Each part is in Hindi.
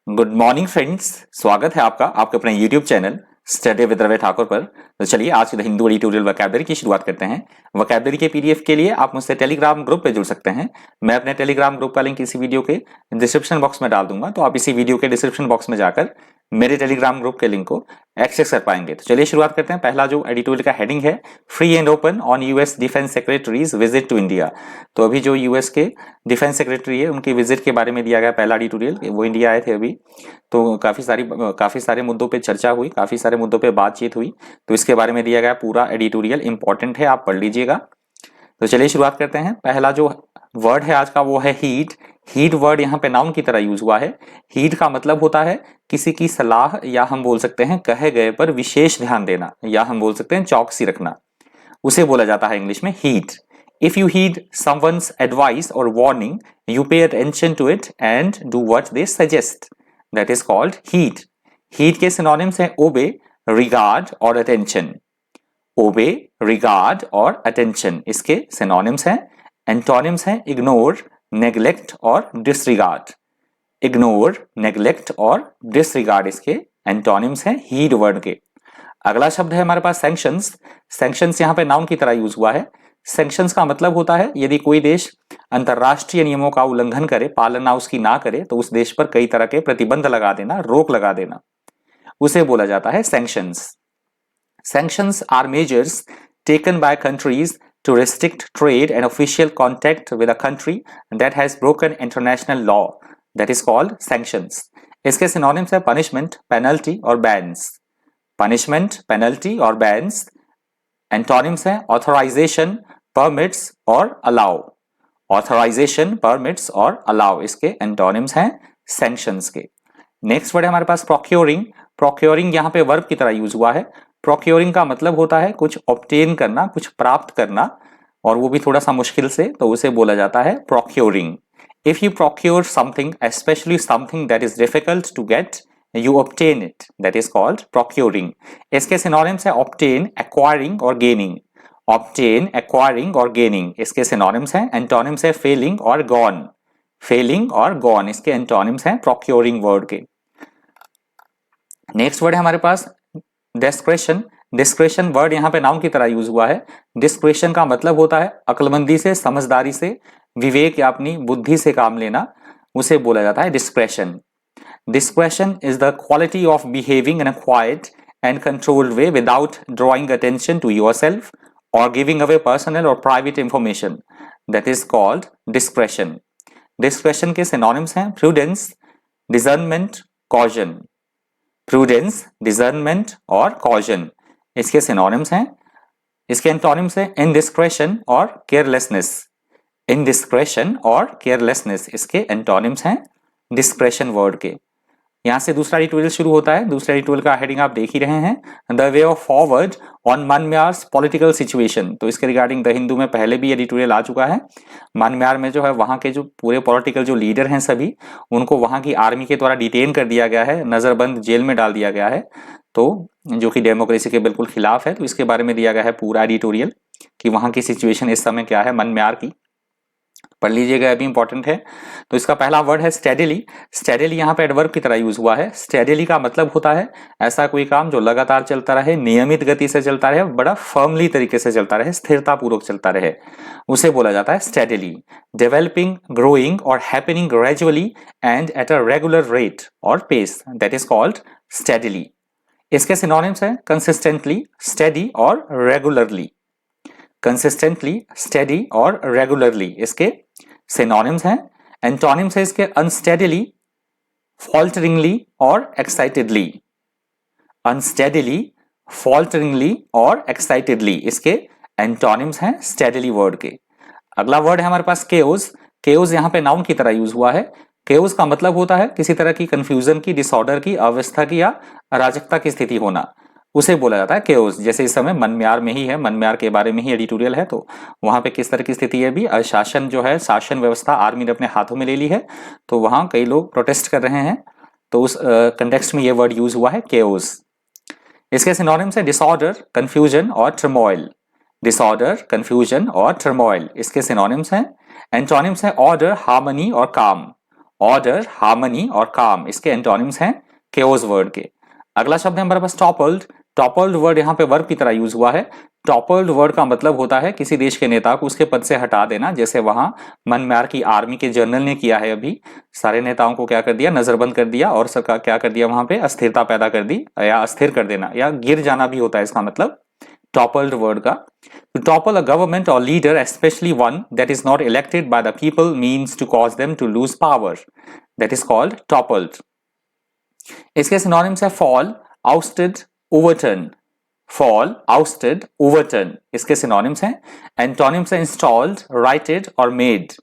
Good morning friends. स्वागत है आपका आपके अपने YouTube channel study with Ravi Thakur पर। तो चलिए आज द हिंदू एडिटोरियल वोकैबुलरी की शुरुआत करते हैं। वोकैबुलरी के पीडीएफ के लिए आप मुझसे टेलीग्राम ग्रुप पे जुड़ सकते हैं। मैं अपने टेलीग्राम ग्रुप का लिंक इसी वीडियो के डिस्क्रिप्शन बॉक्स में डाल दूंगा, तो आप इसी वीडियो के डिस्क्रिप्शन बॉक्स में जाकर मेरे टेलीग्राम ग्रुप के लिंक को एक्सेस कर पाएंगे। तो चलिए शुरुआत करते हैं। पहला जो एडिटोरियल का हेडिंग है, free and open on US defence secretary's visit to India. तो अभी जो यूएस के डिफेंस सेक्रेटरी है उनकी विजिट के बारे में दिया गया पहला एडिटोरियल, वो इंडिया आए थे अभी। तो काफी सारे मुद्दों पे चर्चा हुई, काफी सारे मुद्दों पे बातचीत हुई, तो इसके बारे में दिया गया पूरा एडिटोरियल इंपॉर्टेंट है, आप पढ़ लीजिएगा। तो चलिए शुरुआत करते हैं। पहला जो वर्ड है आज का वो है हीट। हीट वर्ड यहाँ पे नाउन की तरह यूज हुआ है। हीट का मतलब होता है किसी की सलाह, या हम बोल सकते हैं कहे गए पर विशेष ध्यान देना, या हम बोल सकते हैं चौकसी रखना, उसे बोला जाता है इंग्लिश में heed. If you heed someone's advice और warning, you pay attention to it and do what they suggest, that is called heed. Heed के सिनोनिम्स हैं ओबे, रिगार्ड और अटेंशन। ओबे, रिगार्ड और अटेंशन इसके सिनोनिम्स हैं। एंटोनिम्स हैं इग्नोर, नेग्लेक्ट और डिसरिगार्ड। इग्नोर, नेग्लेक्ट और डिसरिगार्ड इसके एंटोनिम्स हैं हीट वर्ड के। अगला शब्द है हमारे पास सैंक्शंस। सैंक्शंस यहाँ पे नाउन की तरह यूज हुआ है। सैंक्शंस का मतलब होता है यदि कोई देश अंतरराष्ट्रीय नियमों का उल्लंघन करे, पालना उसकी ना करे, तो उस देश पर कई तरह के प्रतिबंध लगा देना, रोक लगा देना, उसे बोला जाता है sanctions. Sanctions are measures taken by countries to restrict trade and official contact with a country that has broken international law. That is called sanctions. इसके synonyms है punishment, penalty और bans. Punishment, penalty और bans. Antonyms है authorization, permits और allow. Authorization, permits और allow इसके antonyms हैं sanctions के। नेक्स्ट वर्ड है हमारे पास प्रोक्योरिंग। प्रोक्योरिंग यहाँ पे वर्ब की तरह यूज हुआ है। प्रोक्योरिंग का मतलब होता है कुछ ऑब्टेन करना, कुछ प्राप्त करना, और वो भी थोड़ा सा मुश्किल से, तो उसे बोला जाता है procuring. If you procure something, specially something that is difficult to get, you obtain it, that is called procuring. इसके सिनोनिम्स है ऑब्टेन, एक्वायरिंग और गेनिंग। ऑब्टेन, एक्वायरिंग और गेनिंग इसके सिनोनिम्स हैं। एंटोनिम्स है फेलिंग और गॉन। फेलिंग और गॉन इसके एंटोनिम्स हैं प्रोक्योरिंग वर्ड के। नेक्स्ट वर्ड है हमारे पास डिस्क्रेशन। डिस्क्रेशन वर्ड यहाँ पे नाउन की तरह यूज हुआ है। डिस्क्रेशन का मतलब होता है अक्लमंदी से, समझदारी से, विवेक या अपनी बुद्धि से काम लेना, उसे बोला जाता है discretion. Discretion is the quality of behaving in a quiet and controlled way without drawing attention to yourself और गिविंग अवे पर्सनल और private information, that is called discretion. Discretion के सिनोनिम्स हैं prudence, discernment, caution. Prudence, discernment और कॉजन इसके सिनोनिम्स हैं। इसके एंटोनिम्स हैं इनडिस्क्रेशन और केयरलेसनेस। इनडिस्क्रेशन और केयरलेसनेस इसके एंटोनिम्स हैं डिस्क्रेशन वर्ड के। यहां से दूसरा एडिटोरियल शुरू होता है। दूसरे एडिटोरियल का हेडिंग आप देख ही रहे हैं, the way of forward on Myanmar's political situation. तो इसके रिगार्डिंग द हिंदू में पहले भी एडिटोरियल आ चुका है। म्यांमार में जो है वहां के जो पूरे पॉलिटिकल जो लीडर हैं सभी, उनको वहां की आर्मी के द्वारा डिटेन कर दिया गया है, नजरबंद जेल में डाल दिया गया है, तो जो कि डेमोक्रेसी के बिल्कुल खिलाफ है। तो इसके बारे में दिया गया है पूरा एडिटोरियल कि वहां की सिचुएशन इस समय क्या है म्यांमार की, पढ़ लीजिएगा, अभी इंपॉर्टेंट है। तो इसका पहला वर्ड है स्टेडिली। स्टेडिली यहाँ पे एडवर्ब की तरह यूज हुआ है। स्टेडिली का मतलब होता है ऐसा कोई काम जो लगातार चलता रहे, नियमित गति से चलता रहे, बड़ा फर्मली तरीके से चलता रहे, स्थिरता पूर्वक चलता रहे, उसे बोला जाता है स्टेडिली। डेवलपिंग, ग्रोइंग और happening gradually and at a regular rate और pace, that is called steadily. इसके सिनोनिम्स हैं कंसिस्टेंटली, स्टेडी और रेगुलरली। कंसिस्टेंटली, स्टेडी और रेगुलरली इसके सिनोनिम्स हैं। एंटोनिम्स है इसके अनस्टेडीली, फॉल्टरिंगली और एक्साइटेडली। अनस्टेडीली, फॉल्टरिंगली और एक्साइटेडली इसके एंटोनिम्स हैं स्टेडीली वर्ड के। अगला वर्ड है हमारे पास केओस। केओस यहाँ पे नाउन की तरह यूज हुआ है। केओस का मतलब होता है किसी तरह की कंफ्यूजन की, डिसऑर्डर की, अवस्था की या अराजकता की स्थिति होना, उसे बोला जाता है केओस। जैसे इस समय म्यांमार में ही है, म्यांमार के बारे में ही एडिटोरियल है, तो वहां पे किस तरह की स्थिति है, भी अशासन जो है, शासन व्यवस्था आर्मी ने अपने हाथों में ले ली है, तो वहां कई लोग प्रोटेस्ट कर रहे हैं, तो उस कंटेक्स्ट में ये वर्ड यूज हुआ है केओस। इसके सिनोनिम्स है डिसऑर्डर, कंफ्यूजन और टर्मोइल। डिसऑर्डर, कंफ्यूजन और टर्मोइल इसके सिनोनिम्स हैं। एंटोनिम्स है ऑर्डर, हार्मनी और काम। ऑर्डर, हार्मनी और काम इसके एंटोनिम्स हैं केओस वर्ड के। अगला शब्द है हमारे पास टॉपल्ड। टॉपल्ड वर्ड यहाँ पे वर्ब की तरह यूज हुआ है। टॉपल्ड वर्ड का मतलब होता है किसी देश के नेता को उसके पद से हटा देना, जैसे वहां म्यांमार की आर्मी के जनरल ने किया है। अभी सारे नेताओं को क्या कर दिया, नजरबंद कर दिया और सरकार क्या कर दिया, वहां पे अस्थिरता पैदा कर दी या अस्थिर कर देना या गिर जाना भी होता है इसका मतलब टॉपल्ड वर्ड का। To topple a government or leader, especially one that is not elected by the people, means to cause them to lose power. That is called toppled. इसके synonyms है fall, ousted, overturn. Fall, ousted, overturn. इसके synonyms हैं। Antonyms है installed, righted और made.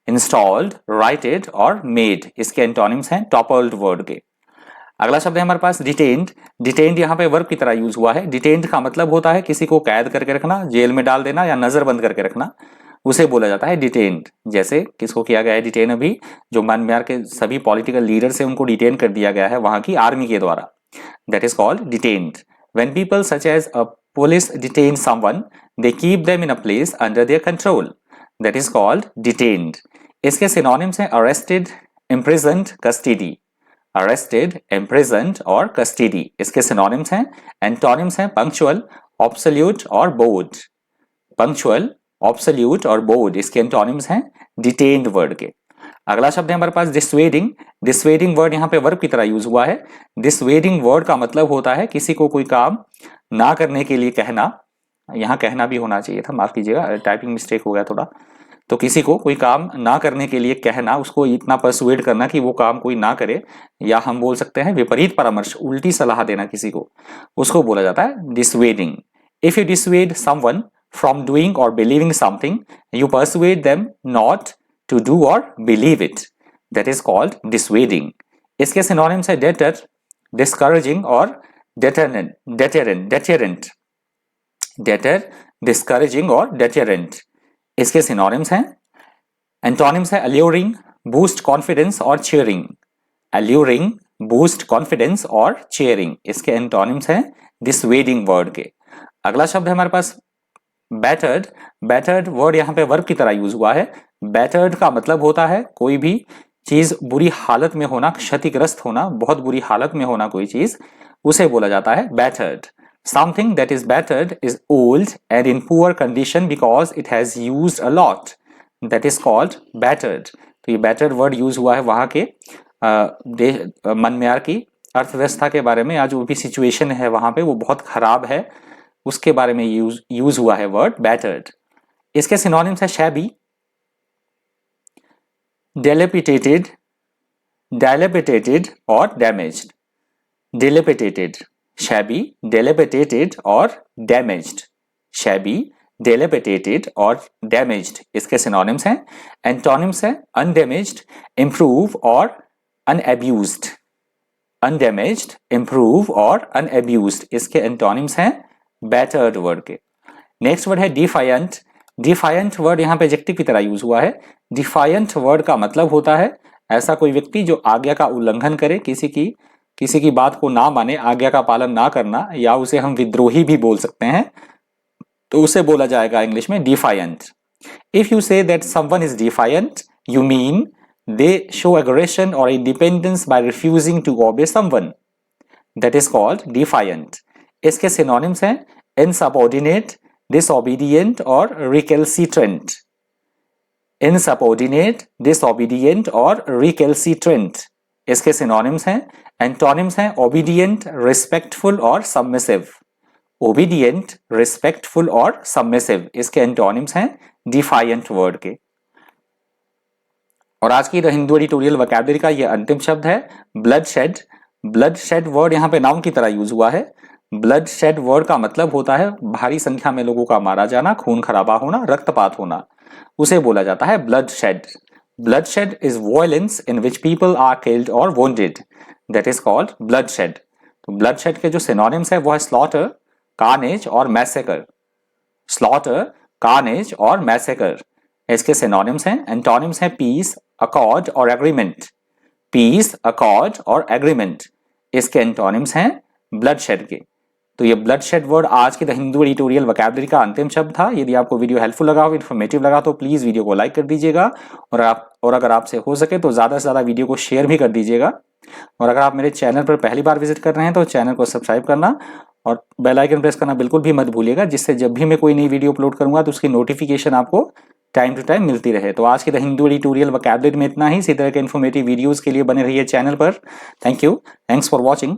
Installed, righted और made. इसके antonyms हैं toppled word के। अगला शब्द है हमारे पास डिटेन्ड। डिटेन्ड यहाँ पे वर्ब की तरह यूज हुआ है। डिटेन्ड का मतलब होता है किसी को कैद करके रखना, जेल में डाल देना या नजरबंद करके रखना, उसे बोला जाता है डिटेन्ड। जैसे किसको किया गया है डिटेन, अभी जो म्यांमार के सभी पॉलिटिकल लीडर से उनको डिटेन कर दिया गया है वहां की आर्मी के द्वारा। That is called detained. When people such as a police detain someone, they keep them in a place under their control. That is called detained. इसके सिनोनिम्स हैं arrested, imprisoned, custody. Arrested, imprisoned और कस्टडी इसके सिनोनिम्स हैं। एंटोनिम्स हैं पंक्चुअल, ऑब्सोल्यूट और बोर्ड। पंक्चुअल, ऑब्सोल्यूट और बोर्ड इसके एंटोनिम्स हैं डिटेन्ड वर्ड के। अगला शब्द है हमारे पास डिस्वेडिंग। डिस्वेडिंग वर्ड यहाँ पे वर्ब की तरह यूज हुआ है। डिस्वेडिंग वर्ड का मतलब होता है किसी को कोई काम ना करने के लिए कहना, यहाँ कहना भी होना चाहिए था, माफ कीजिएगा, टाइपिंग मिस्टेक हो गया थोड़ा। तो किसी को कोई काम ना करने के लिए कहना, उसको इतना परसुएड करना कि वो काम कोई ना करे, या हम बोल सकते हैं विपरीत परामर्श, उल्टी सलाह देना किसी को, उसको बोला जाता है dissuading. If you dissuade someone from doing और believing something, you persuade them not to do और believe it, that is called dissuading. इसके सिनोनिम्स है डेटर, डिस्करेजिंग और डेटरेंट। डेटरेंट, डेटर, डिस्करेजिंग और डेटरेंट इसके सिनोनिम्स हैं। एंटोनिम्स है अल्यूरिंग, बूस्ट कॉन्फिडेंस और चीयरिंग। अल्यूरिंग, बूस्ट कॉन्फिडेंस और चीयरिंग इसके एंटोनिम्स हैं डिस्वेडिंग वर्ड के। अगला शब्द है हमारे पास बैटर्ड। बैटर्ड वर्ड यहाँ पे वर्ब की तरह यूज हुआ है। बैटर्ड का मतलब होता है कोई भी चीज बुरी हालत में होना, क्षतिग्रस्त होना, बहुत बुरी हालत में होना कोई चीज, उसे बोला जाता है battered. Something that is battered is old and in poor condition because it has used a lot. That is called battered. तो ये battered word यूज हुआ है वहां के म्यांमार की अर्थव्यवस्था के बारे में, या जो भी सिचुएशन है वहां पे वो बहुत खराब है, उसके बारे में यूज हुआ है वर्ड battered। इसके सिनोनिम्स है shabby, dilapidated, dilapidated और damaged। dilapidated, shabby, dilapidated और damaged। shabby, dilapidated और damaged इसके सिनोनिम्स हैं। एंटोनिम्स हैं undamaged, improve और unabused। undamaged, improve और unabused इसके एंटोनिम्स हैं battered वर्ड के। नेक्स्ट वर्ड है defiant। defiant वर्ड यहाँ पे एडजेक्टिव की तरह यूज हुआ है। defiant वर्ड का मतलब होता है ऐसा कोई व्यक्ति जो आज्ञा का उल्लंघन करे, किसी की बात को ना माने, आज्ञा का पालन ना करना, या उसे हम विद्रोही भी बोल सकते हैं, तो उसे बोला जाएगा इंग्लिश में defiant. If you say that someone is defiant, you mean they show aggression और independence by refusing to obey someone, that is called defiant. इसके सिनोनिम्स हैं इनसबऑर्डिनेट, डिसओबीडिएंट और रिकैल्सिट्रेंट। इनसबऑर्डिनेट, डिसओबीडिएंट और रिकैल्सिट्रेंट इसके सिनोनिम्स हैं। एंटोनिम्स हैं ओबीडिएंट, रिस्पेक्टफुल और सबमिसिव। ओबीडिएंट, रिस्पेक्टफुल और सबमिसिव इसके एंटोनिम्स हैं डिफायंट वर्ड के। और आज की द हिंदू एडिटोरियल वोकैबुलरी का ये अंतिम शब्द है ब्लडशेड। ब्लडशेड वर्ड यहाँ पे नाउन की तरह यूज हुआ है। ब्लडशेड वर्ड का मतलब होता है भारी संख्या में लोगों का मारा जाना, खून खराबा होना, रक्तपात होना, उसे बोला जाता है bloodshed. Bloodshed is violence in which people are killed or wounded. That is called bloodshed. तो bloodshed के जो synonyms है वो है slaughter, carnage और massacre. Slaughter, carnage और massacre इसके synonyms हैं। Antonyms हैं peace, accord और agreement. Peace, accord और agreement इसके antonyms हैं bloodshed के। तो ये ब्लडशेड वर्ड आज के द हिंदू एडिटोरियल वोकैबुलरी का अंतिम शब्द था। यदि आपको वीडियो हेल्पफुल लगा हो, इन्फॉर्मेटिव लगा तो प्लीज वीडियो को लाइक कर दीजिएगा और अगर आपसे हो सके तो ज्यादा से ज्यादा वीडियो को शेयर भी कर दीजिएगा। और अगर आप मेरे चैनल पर पहली बार विजिट कर रहे हैं तो चैनल को सब्सक्राइब करना और बेल आइकन प्रेस करना बिल्कुल भी मत भूलिएगा, जिससे जब भी मैं कोई नई वीडियो अपलोड करूंगा तो उसकी नोटिफिकेशन आपको टाइम टू टाइम मिलती रहे। तो आज के द हिंदू एडिटोरियल वोकैबुलरी में इतना ही। इसी तरह के इन्फॉर्मेटिव वीडियोस के लिए बने रहिए चैनल पर। Thank you, thanks for watching.